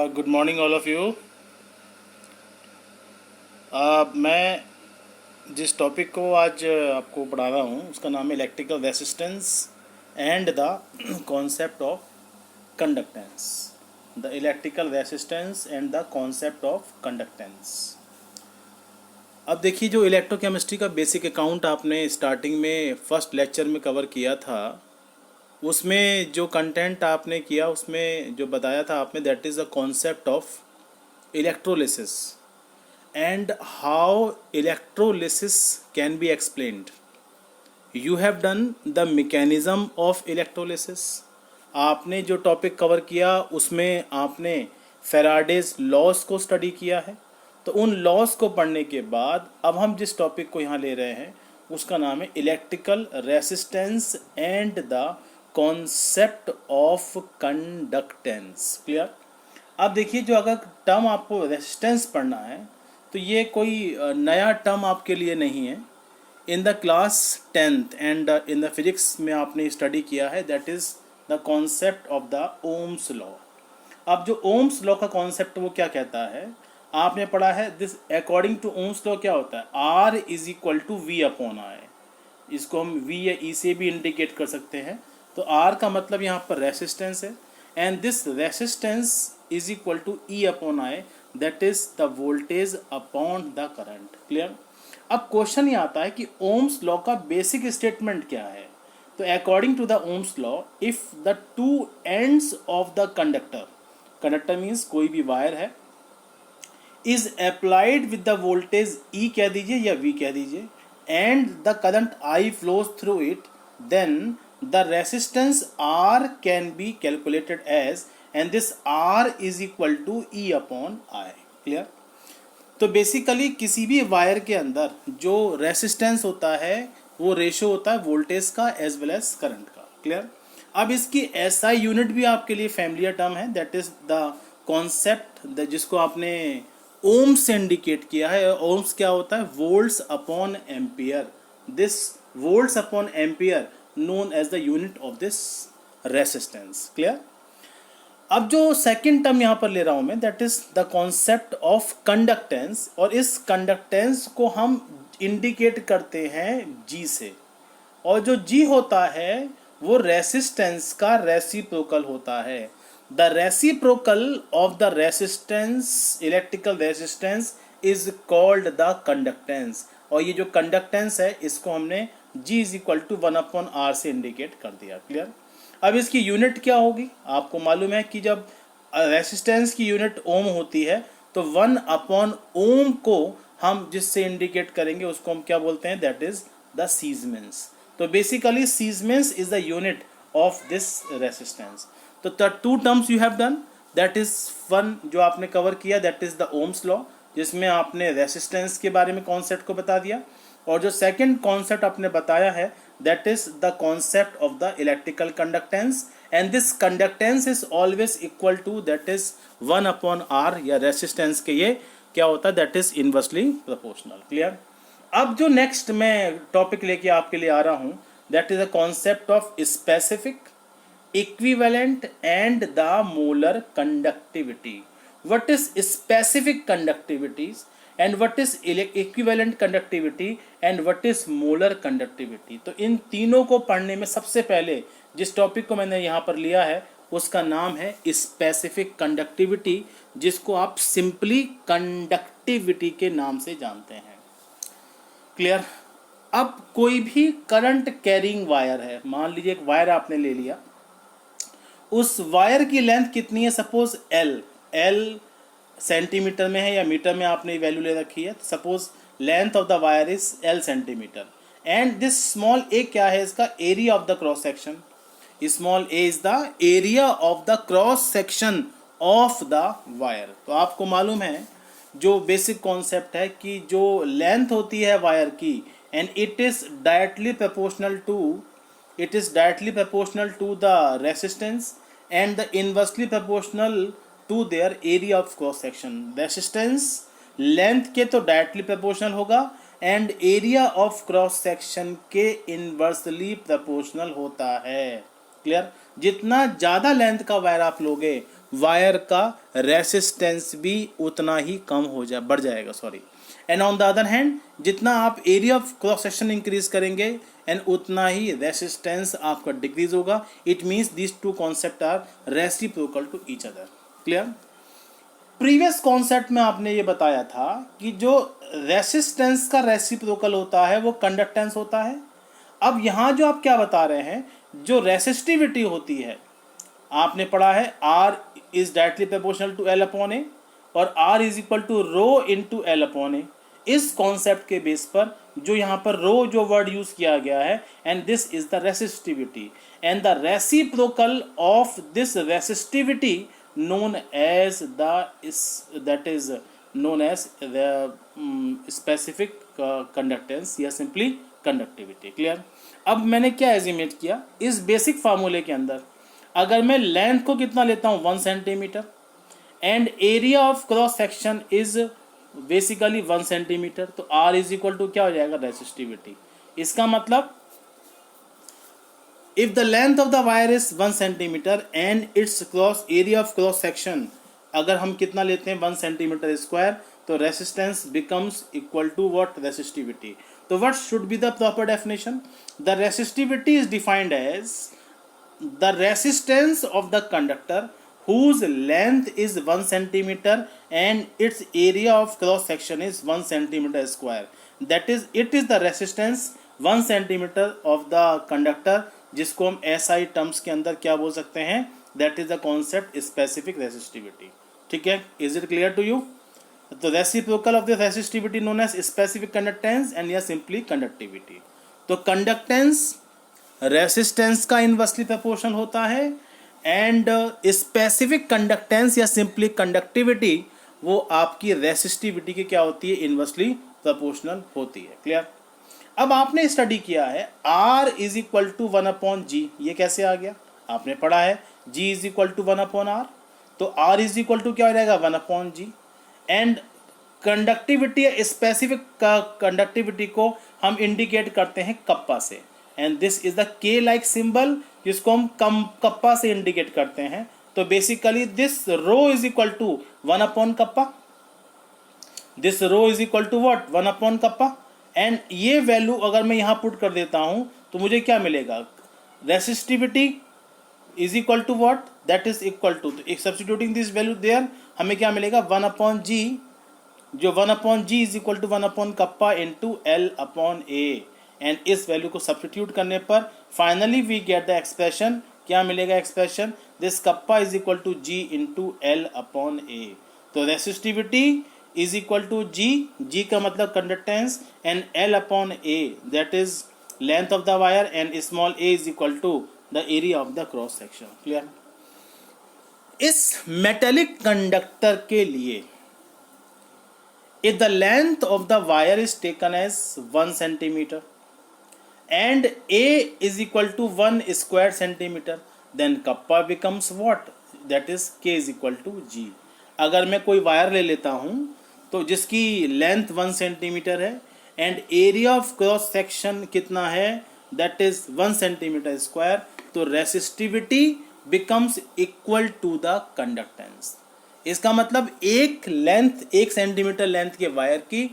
Good morning all of you. मैं जिस topic को आज आपको पढ़ा रहा हूँ उसका नाम है electrical resistance and the concept of conductance. The electrical resistance and the concept of conductance. अब देखिए, जो इलेक्ट्रोकेमिस्ट्री का बेसिक अकाउंट आपने स्टार्टिंग में फर्स्ट लेक्चर में कवर किया था, उसमें जो कंटेंट आपने किया उसमें जो बताया था आपने, that is the concept of electrolysis and how electrolysis can be explained. You have done the mechanism of electrolysis. आपने जो टॉपिक कवर किया उसमें आपने फेराडेज लॉस को स्टडी किया है। तो उन लॉस को पढ़ने के बाद अब हम जिस टॉपिक को यहाँ ले रहे हैं उसका नाम है electrical resistance and the concept of conductance. Clear? अब देखिए, जो अगर टर्म आपको रेसिस्टेंस पढ़ना है तो ये कोई नया टर्म आपके लिए नहीं है। In the class 10th and in the physics में आपने स्टडी किया है, that is the concept of the Ohm's law. अब जो ओम्स लॉ का कॉन्सेप्ट वो क्या कहता है, आपने पढ़ा है this according to Ohm's law क्या होता है, R is equal to V upon I. इसको हम V या E से भी इंडिकेट कर सकते हैं। तो R का मतलब यहाँ पर रेसिस्टेंस है, and this resistance is equal to E upon I, that is the voltage upon the current. Clear? अब क्वेश्चन ये आता है कि ओम्स लॉ का बेसिक स्टेटमेंट क्या है। तो according to the Ohm's law, if the two ends of the conductor, conductor means कोई भी वायर है, is applied with the voltage E कह दीजिए या V कह दीजिए, and the current I flows through it, then the resistance R can be calculated as, and this R is equal to E upon I। Clear? तो basically किसी भी wire के अंदर जो रेसिस्टेंस होता है वो रेशो होता है वोल्टेज का एज वेल एज करंट का। क्लियर? अब इसकी SI यूनिट भी आपके लिए फैमिलियर टर्म है, दैट इज द कॉन्सेप्ट जिसको आपने ओम्स से इंडिकेट किया है। ओम्स क्या होता है, volts upon ampere. This volts upon ampere known as the unit of this resistance. Clear? अब जो सेकंड टर्म यहाँ पर ले रहा हूँ मैं, that is the concept of conductance, और इस कंडक्टेंस को हम इंडिकेट करते हैं G से, और जो G होता है वो रेसिस्टेंस का रेसिप्रोकल होता है। The reciprocal of the resistance, electrical resistance, is called the conductance. और ये जो कंडक्टेंस है इसको हमने G is equal to 1/R से इंडिकेट कर दिया। क्लियर? अब इसकी यूनिट क्या होगी, आपको मालूम है कि जब रेसिस्टेंस की यूनिट ओम होती है तो 1/ओम को हम जिससे इंडिकेट करेंगे उसको हम क्या बोलते हैं, दैट इज द सीजमेंस। तो basically siemens is the unit of this resistance. तो the two terms you have done, that is one जो आपने कवर किया, that is the Ohm's law, जिसमें आपने रेसिस्टेंस के बारे में कॉन्सेप्ट को बता दिया, और जो सेकंड कॉन्सेप्ट आपने बताया है that is the concept of the electrical conductance, and this conductance is always equal to, that is 1/R, या रेसिस्टेंस के ये क्या होता है, that is inversely proportional। Clear? अब जो नेक्स्ट मैं टॉपिक लेके आपके लिए आ रहा हूँ, that is the concept of specific, equivalent and the molar conductivity। what is specific conductivities and what is equivalent conductivity and what is molar conductivity। तो इन तीनों को पढ़ने में सबसे पहले जिस टॉपिक को मैंने यहाँ पर लिया है उसका नाम है स्पेसिफिक कंडक्टिविटी, जिसको आप सिंपली कंडक्टिविटी के नाम से जानते हैं। क्लियर? अब कोई भी करंट कैरिंग वायर है, मान लीजिए एक वायर आपने ले लिया, उस वायर की लेंथ कितनी है, सपोज L सेंटीमीटर में है या मीटर में आपने वैल्यू ले रखी है। Suppose length of the wire is L centimetre, and this small a क्या है, इसका area of the cross section. Small a is the area of the cross section of the wire. तो आपको मालूम है जो बेसिक कॉन्सेप्ट है कि जो लेंथ होती है वायर की, and it is directly proportional to the resistance and the inversely proportional to their area of cross section. Resistance length के तो डायरेक्टली प्रोपोर्शनल होगा, and area of cross section के इनवर्सली प्रोपोर्शनल होता है। Clear? जितना ज़्यादा length का wire आप लोगे वायर का रेसिस्टेंस भी उतना ही कम बढ़ जाएगा, sorry. And on the other hand जितना आप area of cross section increase करेंगे एंड उतना ही रेसिस्टेंस आपका डिक्रीज होगा। It means this two concept are reciprocal to each other. Clear? Previous concept में आपने ये बताया था कि जो रेसिस्टेंस का रेसिप्रोकल होता है वो कंडक्टेंस होता है। अब यहाँ जो आप क्या बता रहे हैं, जो रेसिस्टिविटी होती है, आपने पढ़ा है R is directly proportional to L upon A और R is equal to rho into L upon A. इस कॉन्सेप्ट के बेस पर जो यहाँ पर रो जो वर्ड यूज किया गया है, and this is the resistivity and the reciprocal of this resistivity known as that is known as the specific conductance या simply conductivity। क्लियर? अब मैंने क्या एजिमेट किया इस बेसिक फार्मूले के अंदर, अगर मैं लेंथ को कितना लेता हूँ 1 centimetre and area of cross section is basically 1 centimetre, तो R इज इक्वल टू क्या हो जाएगा, रेसिस्टिविटी। इसका मतलब if the length of the wire is 1 centimeter and its area of cross section अगर हम कितना लेते हैं 1 सेंटीमीटर स्क्वायर, तो resistance becomes equal to what, resistivity। तो what should be the proper definition? The resistivity is defined as the resistance of the conductor whose length is 1 centimeter and its area of cross section is 1 centimeter square, that is it is the resistance 1 centimeter of the conductor, जिसको हम SI terms के अंदर क्या बोल सकते हैं, that is the concept specific resistivity. ठीक है, is it clear to you? तो reciprocal of the resistivity known as specific conductance and या सिंपली कंडक्टिविटी। तो कंडक्टेंस रेसिस्टेंस का इनवर्सली प्रोपोर्शनल होता है एंड स्पेसिफिक कंडक्टेंस या सिंपली कंडक्टिविटी वो आपकी रेसिस्टिविटी की क्या होती है, इनवर्सली प्रोपोर्शनल होती है। क्लियर? अब आपने स्टडी किया है R is equal to 1 upon G, ये कैसे आ गया? आपने पढ़ा है G is equal to 1 upon R, तो R इज इक्वल टू क्या हो जाएगा, 1 upon G. And conductivity specific conductivity को हम इंडिकेट करते हैं कप्पा से, and this is the K like symbol जिसको हम कप्पा से इंडिकेट करते हैं। तो basically this rho is equal to 1 upon kappa, this rho is equal to what, 1 upon kappa. And ये वैल्यू अगर मैं यहाँ पुट कर देता हूँ तो मुझे क्या मिलेगा, resistivity is equal to what, that is equal to, substituting this value there हमें क्या मिलेगा, 1 अपॉन जी, जो 1 upon G is equal to 1 upon kappa into L upon A. And इस वैल्यू को सब्स्टिट्यूट करने पर finally we get the expression, क्या मिलेगा expression, this kappa is equal to G into L upon A. तो resistivity is equal to G का मतलब conductance and L upon A that is length of the wire and small a is equal to the area of the cross section। Clear? इस metallic conductor के लिए if the length of the wire is taken as 1 centimeter and A is equal to 1 square centimeter, then kappa becomes what, that is K is equal to G। अगर मैं कोई wire ले लेता हूँ तो जिसकी लेंथ 1 सेंटीमीटर है and area of cross section कितना है, दैट इज 1 सेंटीमीटर स्क्वायर, तो resistivity becomes equal to the conductance. इसका मतलब एक लेंथ 1 सेंटीमीटर लेंथ के वायर की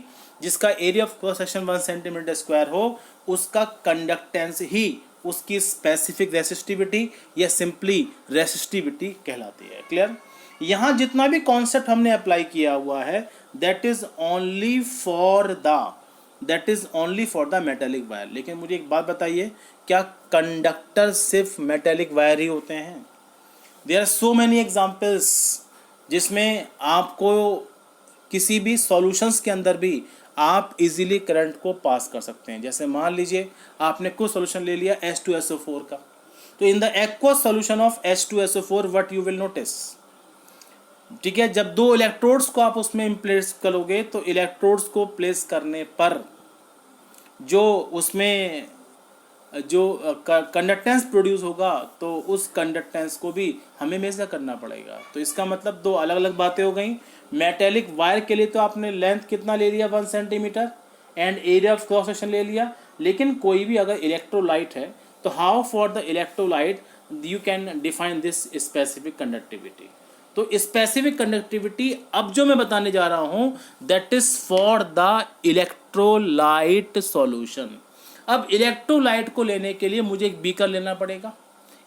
जिसका area of cross section 1 centimetre square हो, उसका कंडक्टेंस ही उसकी स्पेसिफिक रेसिस्टिविटी या सिंपली रेसिस्टिविटी कहलाती है। क्लियर? यहाँ जितना भी कॉन्सेप्ट हमने अप्लाई किया हुआ है that is only for the metallic wire. लेकिन मुझे एक बात बताइए, क्या कंडक्टर सिर्फ मेटेलिक वायर ही होते हैं? There are so many examples जिसमें आपको किसी भी सॉल्यूशंस के अंदर भी आप इजीली करंट को पास कर सकते हैं। जैसे मान लीजिए आपने कुछ सॉल्यूशन ले लिया H2SO4 का, तो in the aqueous solution of H2SO4 what you will notice, ठीक है, जब 2 इलेक्ट्रोड्स को आप उसमें प्लेस करोगे तो इलेक्ट्रोड्स को प्लेस करने पर जो उसमें जो कंडक्टेंस प्रोड्यूस होगा तो उस कंडक्टेंस को भी हमें मेजर करना पड़ेगा। तो इसका मतलब 2 अलग अलग बातें हो गई। मेटेलिक वायर के लिए तो आपने लेंथ कितना ले लिया, 1 centimetre and area of cross section ले लिया, लेकिन कोई भी अगर इलेक्ट्रोलाइट है तो how for the electrolyte you can define this specific conductivity. तो स्पेसिफिक कंडक्टिविटी अब जो मैं बताने जा रहा हूं that is for the electrolyte solution. अब इलेक्ट्रोलाइट को लेने के लिए मुझे एक बीकर लेना पड़ेगा,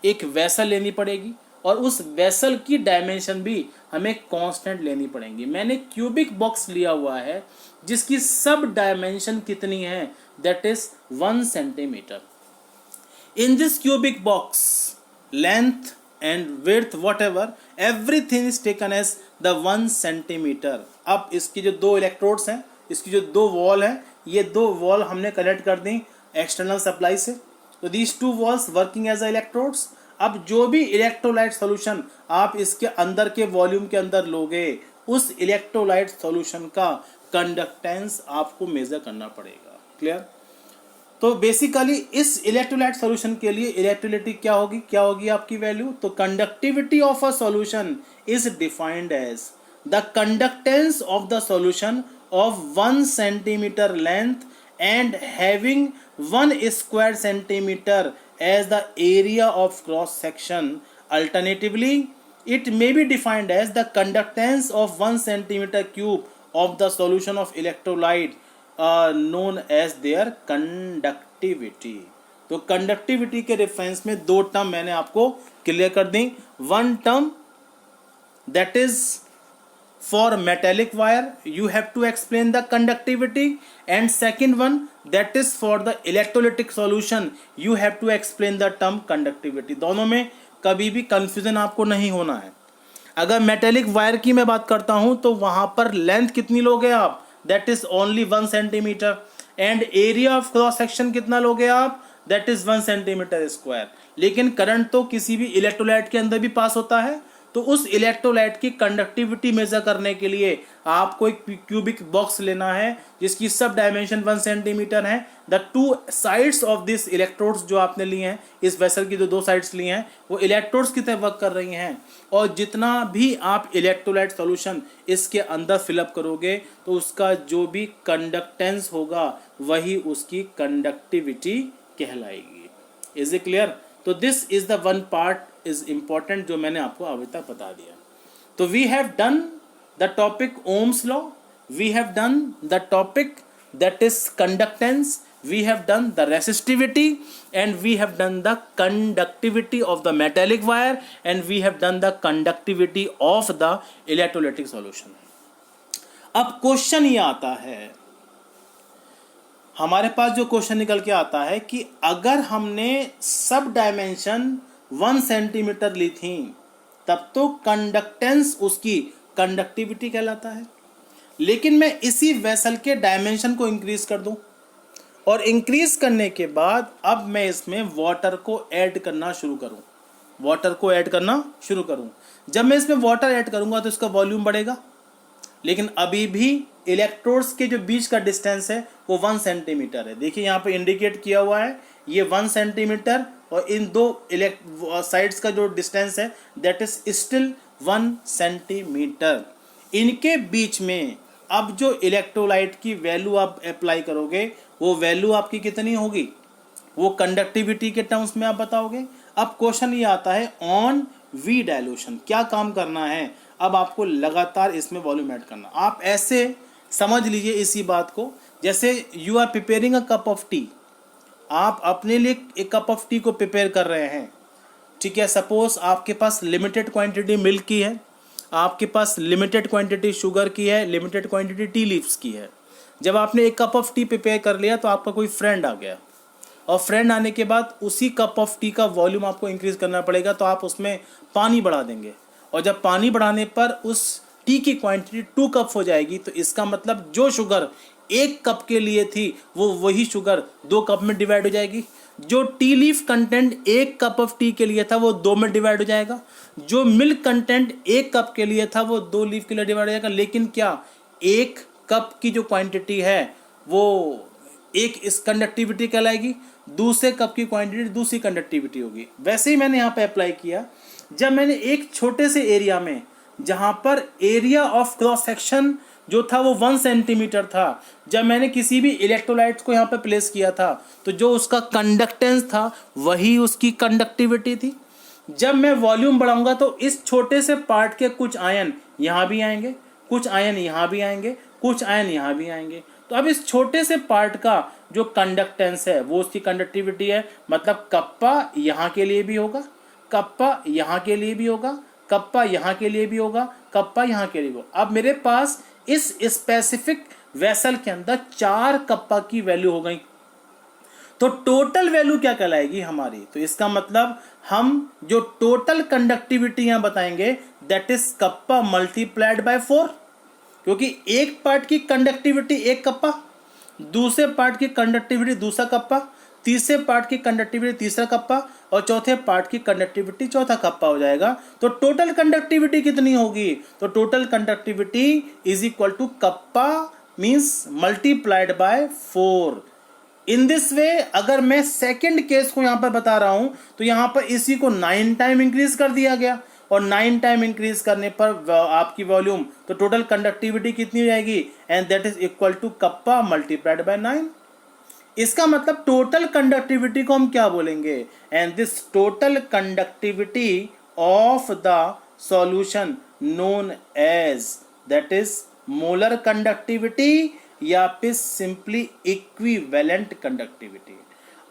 एक वेसल लेनी पड़ेगी, और उस वेसल की डायमेंशन भी हमें कांस्टेंट लेनी पड़ेगी। मैंने क्यूबिक बॉक्स लिया हुआ है जिसकी सब डायमेंशन कितनी है, that is 1 centimetre. In this cubic box length and width whatever everything is taken as the 1 centimetre. अब इसकी जो दो इलेक्ट्रोड्स हैं, इसकी जो दो वॉल हैं, ये दो वॉल हमने कनेक्ट कर दी एक्सटर्नल सप्लाई से, तो these two walls working as electrodes. अब जो भी इलेक्ट्रोलाइट सॉल्यूशन आप इसके अंदर के वॉल्यूम के अंदर लोगे, उस इलेक्ट्रोलाइट सॉल्यूशन का कंडक्टेंस आपको मेजर करना पड़ेगा। क्लियर? तो बेसिकली इस इलेक्ट्रोलाइट सॉल्यूशन के लिए इलेक्ट्रिसिटी क्या होगी आपकी वैल्यू। तो conductivity of a solution is defined as the conductance of the solution of 1 centimetre length and having 1 square centimeter as the area of cross section. Alternatively, it may be defined as the conductance of 1 centimeter cube of the solution of electrolyte known as their conductivity. तो conductivity के reference में दो term मैंने आपको clear कर दी। One term that is for metallic wire you have to explain the conductivity, and second one that is for the electrolytic solution you have to explain the term conductivity। दोनों में कभी भी confusion आपको नहीं होना है। अगर मेटेलिक वायर की मैं बात करता हूं तो वहां पर लेंथ कितनी लोगे आप, that is only 1 centimetre, and area of cross section कितना लोगे आप, दैट इज 1 सेंटीमीटर स्क्वायर। लेकिन करंट तो किसी भी इलेक्ट्रोलाइट के अंदर भी पास होता है, तो उस इलेक्ट्रोलाइट की कंडक्टिविटी मेजर करने के लिए आपको एक क्यूबिक बॉक्स लेना है जिसकी सब डायमेंशन 1 सेंटीमीटर है। The two sides of this electrodes जो आपने लिए हैं, इस वेसल की जो दो साइड्स ली हैं वो इलेक्ट्रोड्स की तरह वर्क कर रही हैं, और जितना भी आप इलेक्ट्रोलाइट सॉल्यूशन इसके अंदर फिलअप करोगे तो उसका जो भी कंडक्टेंस होगा वही उसकी कंडक्टिविटी कहलाएगी। Is it clear? तो this is the one part is important जो मैंने आपको अभी तक बता दिया। तो we have done the topic Ohm's law, we have done the topic that is conductance, we have done the resistivity, and we have done the conductivity of the metallic wire, and we have done the conductivity of the electrolytic solution. अब question ये आता है, हमारे पास जो question निकल के आता है कि अगर हमने सब डायमेंशन 1 सेंटीमीटर ली थी तब तो कंडक्टेंस उसकी कंडक्टिविटी कहलाता है, लेकिन मैं इसी वेसल के डायमेंशन को इंक्रीज कर दूं, और इंक्रीज करने के बाद अब मैं इसमें वाटर को ऐड करना शुरू करूं। जब मैं इसमें वाटर ऐड करूंगा तो इसका वॉल्यूम बढ़ेगा, लेकिन अभी भी इलेक्ट्रोड्स के जो बीच का डिस्टेंस है वो 1 सेंटीमीटर है। देखिए यहाँ पे इंडिकेट किया हुआ है, ये 1 सेंटीमीटर, और इन दो साइड्स का जो डिस्टेंस है दैट इज स्टिल 1 सेंटीमीटर। इनके बीच में अब जो इलेक्ट्रोलाइट की वैल्यू आप अप्लाई करोगे वो वैल्यू आपकी कितनी होगी, वो कंडक्टिविटी के टर्म्स में आप बताओगे। अब क्वेश्चन ये आता है ऑन वी डायल्यूशन, क्या काम करना है, अब आपको लगातार इसमें वॉल्यूम ऐड करना। आप ऐसे समझ लीजिए इसी बात को, जैसे you are preparing a cup of tea, आप अपने लिए एक कप ऑफ टी को प्रिपेयर कर रहे हैं, ठीक है। सपोज आपके पास लिमिटेड क्वांटिटी मिल्क की है, आपके पास लिमिटेड क्वांटिटी शुगर की है, लिमिटेड क्वांटिटी टी लीव्स की है। जब आपने एक कप ऑफ टी प्रिपेयर कर लिया तो आपका कोई फ्रेंड आ गया, और फ्रेंड आने के बाद उसी कप ऑफ टी का वॉल्यूम आपको इंक्रीज करना पड़ेगा, तो आप उसमें पानी बढ़ा देंगे, और जब पानी बढ़ाने पर उस टी की क्वांटिटी 2 कप हो जाएगी, तो इसका मतलब जो शुगर 1 कप के लिए थी वो वही शुगर 2 कप में डिवाइड हो जाएगी। जो T leaf content 1 cup of T के लिए था वो 2 में डिवाइड हो जाएगा। जो मिल्क कंटेंट 1 कप के लिए था वो 2 लीफ के लिए डिवाइड हो जाएगा। लेकिन क्या 1 कप की जो क्वांटिटी है वो एक इस कंडक्टिविटी कहलाएगी, दूसरे कप की क्वांटिटी दूसरी कंडक्टिविटी होगी। वैसे ही मैंने यहाँ पे अप्लाई किया, जब मैंने एक छोटे से एरिया में, जहाँ पर एरिया ऑफ क्रॉस सेक्शन जो था वो 1 सेंटीमीटर था, जब मैंने किसी भी इलेक्ट्रोलाइट को यहाँ पे प्लेस किया था तो जो उसका कंडक्टेंस था वही उसकी कंडक्टिविटी थी। जब मैं वॉल्यूम बढ़ाऊंगा तो इस छोटे से पार्ट के कुछ आयन यहाँ भी आएंगे, कुछ आयन यहाँ भी आएंगे, कुछ आयन यहाँ भी आएंगे। तो अब इस छोटे से पार्ट का जो कंडक्टेंस है वो उसकी कंडक्टिविटी है, मतलब कप्पा यहाँ के लिए भी होगा, कप्पा यहाँ के लिए भी होगा, कप्पा यहाँ के लिए भी होगा, कप्पा यहाँ के लिए भी होगा। अब मेरे पास इस स्पेसिफिक वेसल के अंदर 4 कप्पा की वैल्यू हो गई, तो टोटल वैल्यू क्या कहलाएगी हमारी? तो इसका मतलब हम जो टोटल कंडक्टिविटी यहां बताएंगे that is kappa multiplied by 4, क्योंकि एक पार्ट की कंडक्टिविटी एक कप्पा, दूसरे पार्ट की कंडक्टिविटी दूसरा कप्पा, तीसरे पार्ट की कंडक्टिविटी तीसरा कप्पा और चौथे पार्ट की कंडक्टिविटी चौथा कप्पा हो जाएगा। तो टोटल कंडक्टिविटी कितनी होगी? तो total conductivity is equal to kappa means multiplied by 4। In this way अगर मैं सेकंड केस को यहां पर बता रहा हूं तो यहां पर इसी को 9 टाइम इंक्रीज कर दिया गया और 9 टाइम इंक्रीज करने पर आपकी वॉल्यूम, तो टोटल कंडक्टिविटी कितनी हो जाएगी? And that is equal to kappa multiplied by 9। इसका मतलब टोटल कंडक्टिविटी को हम क्या बोलेंगे? And this total conductivity of the solution known as that is molar conductivity या फिर सिंपली इक्विवेलेंट कंडक्टिविटी।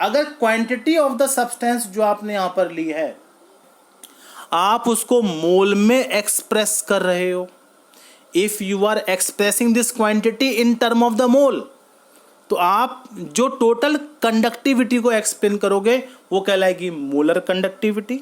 अगर क्वांटिटी ऑफ द सब्सटेंस जो आपने यहां पर ली है आप उसको मोल में एक्सप्रेस कर रहे हो, if you are expressing this quantity in term of the mole, तो आप जो टोटल कंडक्टिविटी को एक्सप्लेन करोगे वो कहलाएगी molar conductivity.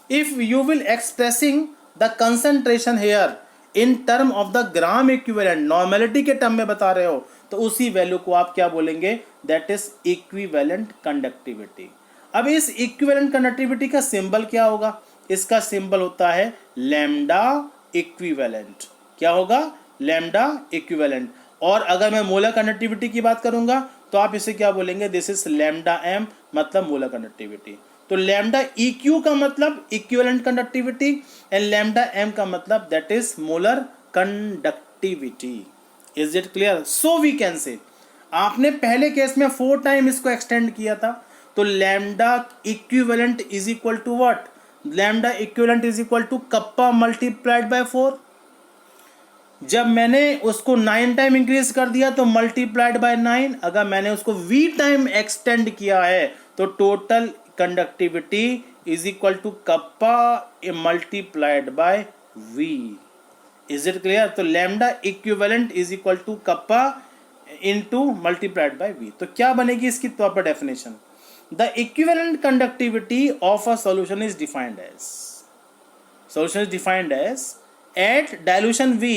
If you will expressing the concentration here in term of the gram equivalent, normality के टर्म में बता रहे हो, तो उसी वैल्यू को आप क्या बोलेंगे? That is equivalent conductivity. अब इस इक्विवेलेंट कंडक्टिविटी का सिंबल क्या होगा? इसका सिंबल होता है लैम्डा इक्विवेलेंट। क्या होगा? Lambda equivalent. और अगर मैं मोलर कंडक्टिविटी की बात करूंगा तो आप इसे क्या बोलेंगे? दिस इज लैम्डा एम, मतलब मोलर कंडक्टिविटी। तो लैम्डा इक्यू का मतलब equivalent conductivity and lambda M का मतलब that is molar conductivity. Is it clear? So we can say, आपने पहले केस में 4 टाइम इसको एक्सटेंड किया था, तो lambda equivalent is equal to what? Lambda equivalent is equal to kappa multiplied by 4। जब मैंने उसको 9 टाइम इंक्रीज कर दिया तो मल्टीप्लाइड बाय 9। अगर मैंने उसको v टाइम एक्सटेंड किया है तो total conductivity is equal to kappa multiplied by v। Is it clear? तो lambda equivalent is equal to kappa into multiplied by v। तो क्या बनेगी इसकी proper definition? The equivalent conductivity of a solution is defined as, solution is defined as at dilution V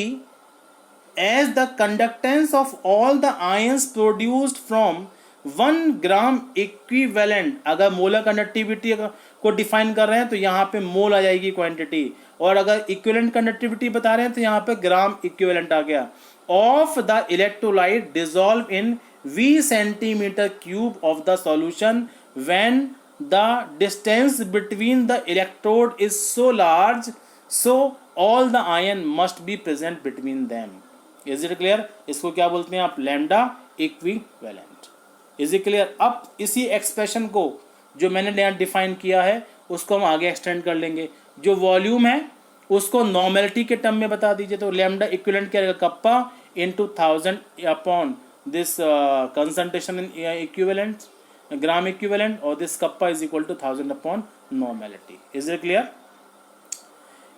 as the conductance of all the ions produced from 1 gram equivalent. अगर molar conductivity को define कर रहे हैं तो यहाँ पे मोल आ जाएगी quantity, और अगर इक्विवेलेंट कंडक्टिविटी बता रहे हैं तो यहाँ पे ग्राम इक्विवेलेंट आ गया। Of the electrolyte dissolve in V centimetre cube of the solution when the distance between the electrode is so large so all the ion must be present between them। is it clear? इसको क्या बोलते हैं आप? Lambda equivalent. is it clear? अब इसी expression को जो मैंने यहाँ डिफाइन किया है उसको हम आगे एक्सटेंड कर लेंगे। जो वॉल्यूम है उसको नॉर्मेलिटी के टर्म में बता दीजिए, तो लैम्डा इक्विवेलेंट क्या रहेगा? Kappa into 1000 upon this concentration in equivalent gram equivalent, और this kappa is equal to 1000 upon normality. Is it clear?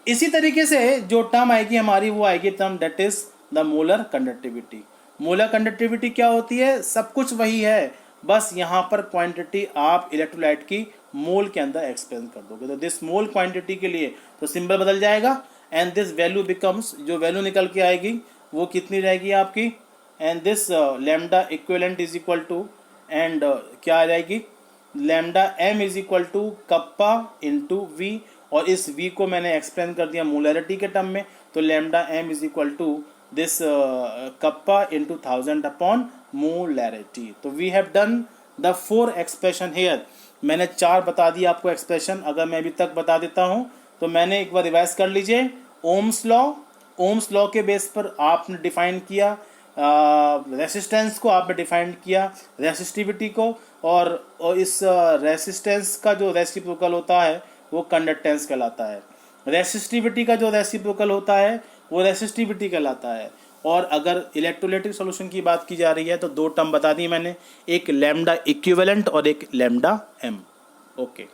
इसी तरीके से जो टर्म आएगी हमारी वो आएगी term that is the molar conductivity. Molar conductivity क्या होती है? सब कुछ वही है, बस यहाँ पर क्वांटिटी आप इलेक्ट्रोलाइट की मोल के अंदर एक्सप्रेस कर दोगे। तो दिस मोल क्वांटिटी के लिए तो सिंबल बदल जाएगा एंड दिस वैल्यू बिकम्स, जो वैल्यू निकल के आएगी वो कितनी रहेगी आपकी? And this lambda equivalent is equal to and क्या आ जाएगी? Lambda M is equal to kappa into V, और इस v को मैंने एक्सप्लेन कर दिया मोलरिटी के टर्म में, तो lambda M is equal to this kappa into 1000 upon molarity. तो we have done the 4 expression here. मैंने 4 बता दिया आपको एक्सप्रेशन। अगर मैं अभी तक बता देता हूँ तो मैंने एक बार रिवाइज कर लीजिए। ओम्स लॉ के बेस पर आपने डिफाइन किया रेसिस्टेंस को, आपने डिफाइन किया रेसिस्टिविटी को, और इस रेसिस्टेंस का जो रेसिप्रोकल होता है वो कंडक्टेंस कहलाता है। रेसिस्टिविटी का जो रेसिप्रोकल होता है वो रेसिस्टिविटी कहलाता है। और अगर इलेक्ट्रोलाइटिक सॉल्यूशन की बात की जा रही है तो दो टर्म बता दी मैंने, एक लैम्डा इक्विवेलेंट और एक लैम्डा एम। ओके।